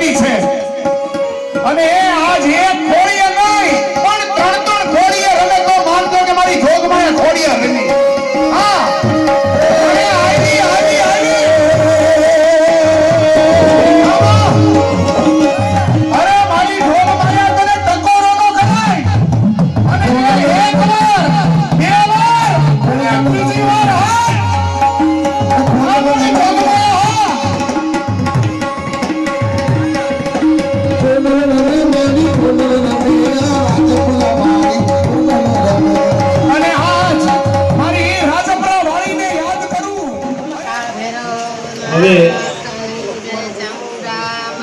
મોટી છે અને આજ એક ખોડીએ નહીં પણ ત્રણ ખોડીએ રમે તો માનતો કે મારી જોગમાં ખોડીએ રમી. હા અરે આવી અરે મારી જોગમાં તને ટકોરો નો કરાય અને એક વાર બે વાર અને ત્રીજી વાર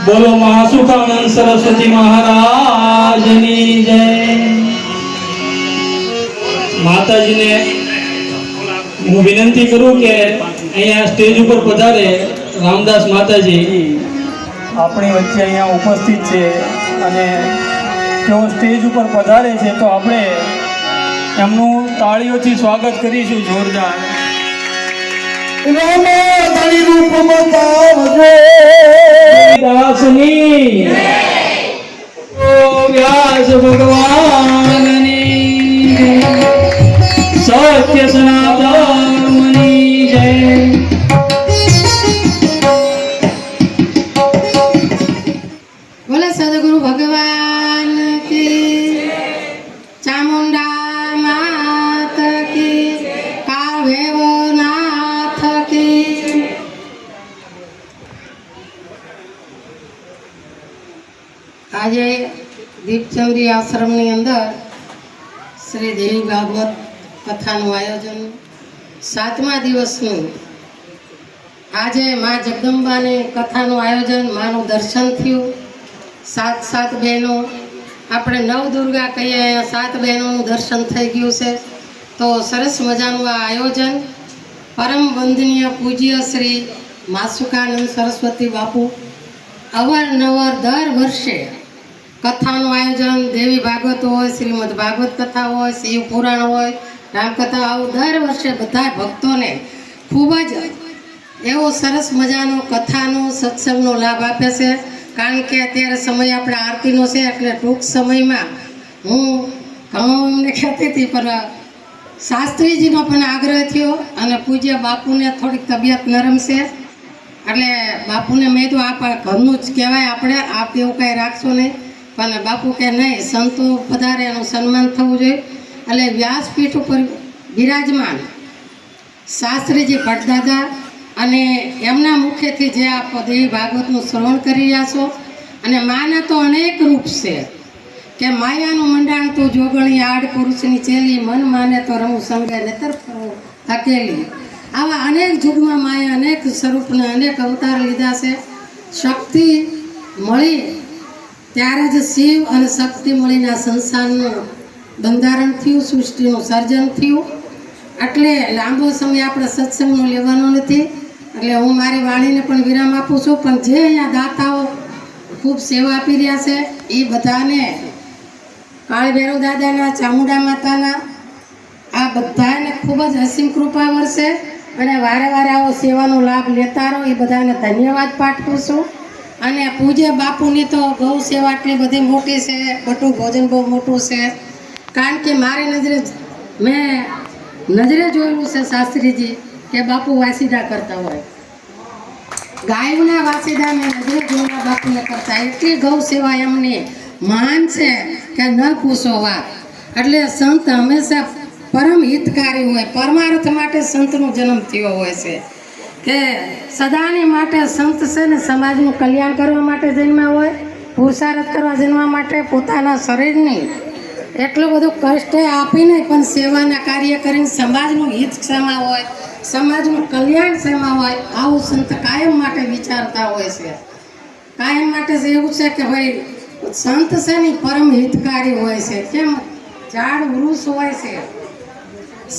बोलो महासुखानंद सरस्वती महाराजनी जय। माताजी ने हूँ विनंती करूँ के अँ स्टेज पर पधारे रामदास माताजी अपनी वच्चे अँ उपस्थित है અને તેઓ સ્ટેજ ઉપર પધારે છે તો આપણે એમનું તાળીઓથી સ્વાગત કરીશું જોરદાર. દાસની વ્યાસ ભગવાનની સત્ય સનાતનની જય. બોલે સદગુરુ ભગવાન કી, ચામુંડા માત કી, કાળભૈરવ નાથ કી. આજે દીપચંદી આશ્રમની અંદર શ્રી દેવી ભાગવત કથાનું આયોજન 7મા દિવસનું આજે મા જગદંબાની કથાનું આયોજન, માનું દર્શન થયું. 7 બહેનો આપણે નવદુર્ગા કહીએ, અહીંયા 7 બહેનોનું દર્શન થઈ ગયું છે. તો સરસ મજાનું આ આયોજન પરમ વંદનીય પૂજ્ય શ્રી માસુકાનંદ સરસ્વતી બાપુ અવારનવાર દર વર્ષે કથાનું આયોજન, દેવી ભાગવત હોય, શ્રીમદ ભાગવત કથા હોય, શિવ પુરાણ હોય, રામકથા, આવું દર વર્ષે બધા ભક્તોને ખૂબ જ એવો સરસ મજાનો કથાનો સત્સંગનો લાભ આપે છે. કારણ કે અત્યારે સમય આપણે આરતીનો છે એટલે ટૂંક સમયમાં હું ઘણું એમને કહેતી હતી, પણ શાસ્ત્રીજીનો પણ આગ્રહ થયો અને પૂજ્ય બાપુને થોડીક તબિયત નરમ છે એટલે બાપુને મેં તો આ ઘરનું જ કહેવાય, આપણે આપ એવું કાંઈ રાખશો નહીં. પણ બાપુ કે નહીં, સંતો પધારે એનું સન્માન થવું જોઈએ. એટલે વ્યાસપીઠ ઉપર બિરાજમાન શાસ્ત્રીજી ભટ્ટદાદા અને એમના મુખેથી જે આપ દેવી ભાગવતનું શ્રવણ કરી રહ્યા છો, અને માના તો અનેક રૂપ છે કે માયાનું મંડાણ તો જોગણી આડ પુરુષની ચેલી, મન માને તો રમું સંગે નેતર ફરવું અકેલી. આવા અનેક યુગમાં માયા અનેક સ્વરૂપના અનેક અવતાર લીધા છે. શક્તિ મળી ત્યારે જ શિવ અને શક્તિ મળીને આ સંસારનું બંધારણ થયું, સૃષ્ટિનું સર્જન થયું. એટલે લાંબો સમય આપણે સત્સંગનો લેવાનો નથી, એટલે હું મારી વાણીને પણ વિરામ આપું છું. પણ જે અહીંયા દાતાઓ ખૂબ સેવા આપી રહ્યા છે એ બધાને કાળભૈરવ દાદાના, ચામુંડા માતાના, આ બધાને ખૂબ જ અસીમ કૃપા વરસે અને વારે વારે આવો સેવાનો લાભ લેતા રહો, એ બધાને ધન્યવાદ પાઠવું છું. અને પૂજ્ય બાપુની તો ગૌ સેવા આટલી બધી મોટી છે, બટું ભોજન બહુ મોટું છે. કારણ કે મારી મેં નજરે જોયેલું છે શાસ્ત્રીજી કે બાપુ વાસીદા કરતા હોય, ગાયોના વાસીદા મેં નજરે જોયેલા બાપુને કરતા. એટલી ગૌ સેવા એમની મહાન છે કે ન પૂછો વાત. એટલે સંત હંમેશા પરમ હિતકારી હોય, પરમાર્થ માટે સંતનો જન્મ થયો હોય છે કે સદાની માટે સંત છે ને સમાજનું કલ્યાણ કરવા માટે જન્મ્યા હોય, પુરુષાર્થ કરવા જન્મવા માટે, પોતાના શરીરની એટલું બધું કષ્ટ આપીને પણ સેવાના કાર્ય કરીને સમાજનું હિત ક્ષમા હોય, સમાજનું કલ્યાણ ક્ષમા હોય, આવું સંત કાયમ માટે વિચારતા હોય છે. કાયમ માટે એવું છે કે ભાઈ સંત છે ને પરમ હિતકારી હોય છે. કેમ ઝાડ વૃક્ષ હોય છે,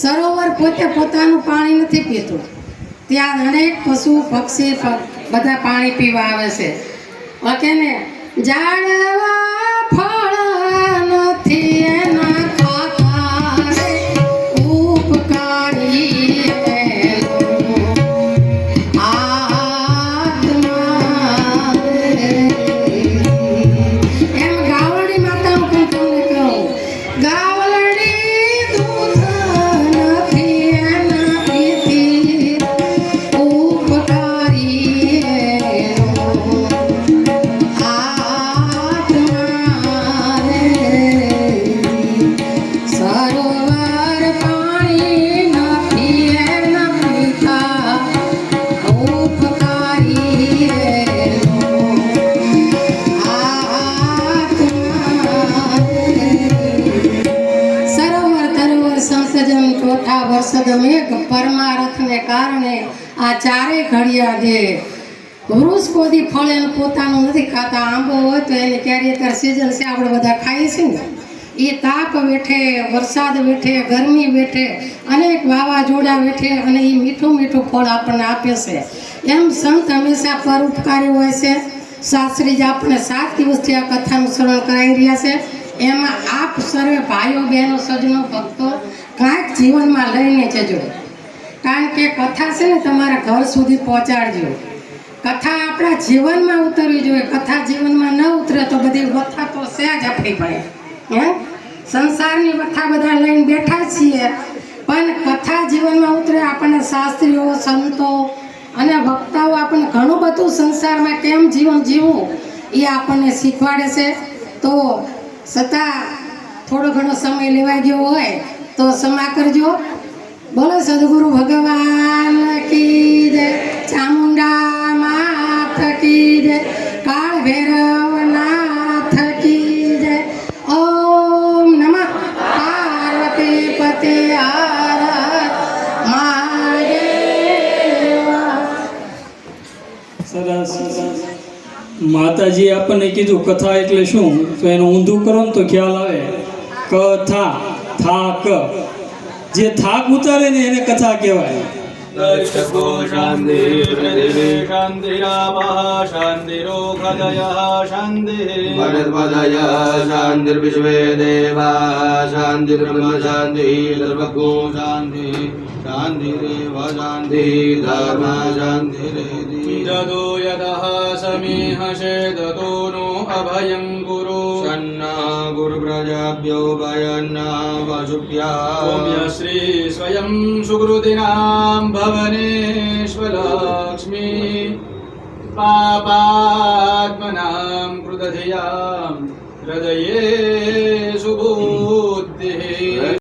સરોવર પોતે પોતાનું પાણી નથી પીતું, ત્યાં અનેક પશુ પક્ષી બધા પાણી પીવા આવે છે. ઓકે ને, ઝાડવા ફળ નથી એના ખાતા ઉપકારી આત્મા મેઘ પરમારથને કારણે આ ચારે ઘડિયા દે વૃક્ષ કોદી ફળ એનું પોતાનું નથી ખાતા. આંબો હોય તો એને ક્યારે અત્યારે સિઝન છે, આપણે બધા ખાઈએ છીએ ને. એ તાપ વેઠે, વરસાદ વેઠે, ગરમી વેઠે, અનેક વાવાઝોડા વેઠે અને એ મીઠું મીઠું ફળ આપણને આપે છે. એમ સંત હંમેશા પરોપકારી હોય છે. શાસ્ત્રીજી આપણને 7 દિવસથી આ કથાનું શ્રવણ કરાવી રહ્યા છે. એમાં આપ સર્વે ભાઈઓ બહેનો સજ્જનો ભક્તો કાંઈક જીવનમાં લઈને જજો, કારણ કે કથા છે ને તમારા ઘર સુધી પહોંચાડજો. કથા આપણા જીવનમાં ઉતરવી જોઈએ. કથા જીવનમાં ન ઉતરે તો બધી વથા તો સહેજ આપણી પડે. સંસારની વથા બધા લઈને બેઠા છીએ, પણ કથા જીવનમાં ઉતરે. આપણને શાસ્ત્રીઓ, સંતો અને વક્તાઓ આપણને ઘણું બધું સંસારમાં કેમ જીવન જીવવું એ આપણને શીખવાડે છે. તો છતાં થોડો ઘણો સમય લેવાઈ ગયો હોય તો ક્ષમા કરજો. બોલો સદગુરુ ભગવાન કી જય, ચામુંડા માત કી જય, કાળ ભૈરવનાથ કી જય. ઓમ નમઃ પાર્વતી પતે હર મહાદેવ. સરસ. માતાજી આપણને કીધું કથા એટલે શું, તો એનું ઊંધું કરો ને તો ખ્યાલ આવે. કથા, થાક, જે થાક ઉતારે ને એને કથા કહેવાય. દર્શકો શાંતિ પૃથિવી શાંતિરાપઃ શાંતિરોગદયઃ શાંતિ ભરતપદય શાંતિર્વિશ્વે દેવા શાંતિર્બ્રહ્મ શાંતિ સર્વગો શાંતિ શાંતિરેવ શાંતિ ધર્મ શાંતિરેતિ જદો યદઃ સમેહ શેદતો નો અભયં ગુરુ સન્ના ગુરુ પ્રજાભ્યો ભયન્ના વસુભ્યા ઓમ શ્રી સ્વયં સુકૃતિનામ ભવનેશ્વરલક્ષ્મી પાપાત્મનાં કૃતધિયાં હૃદયે શુભો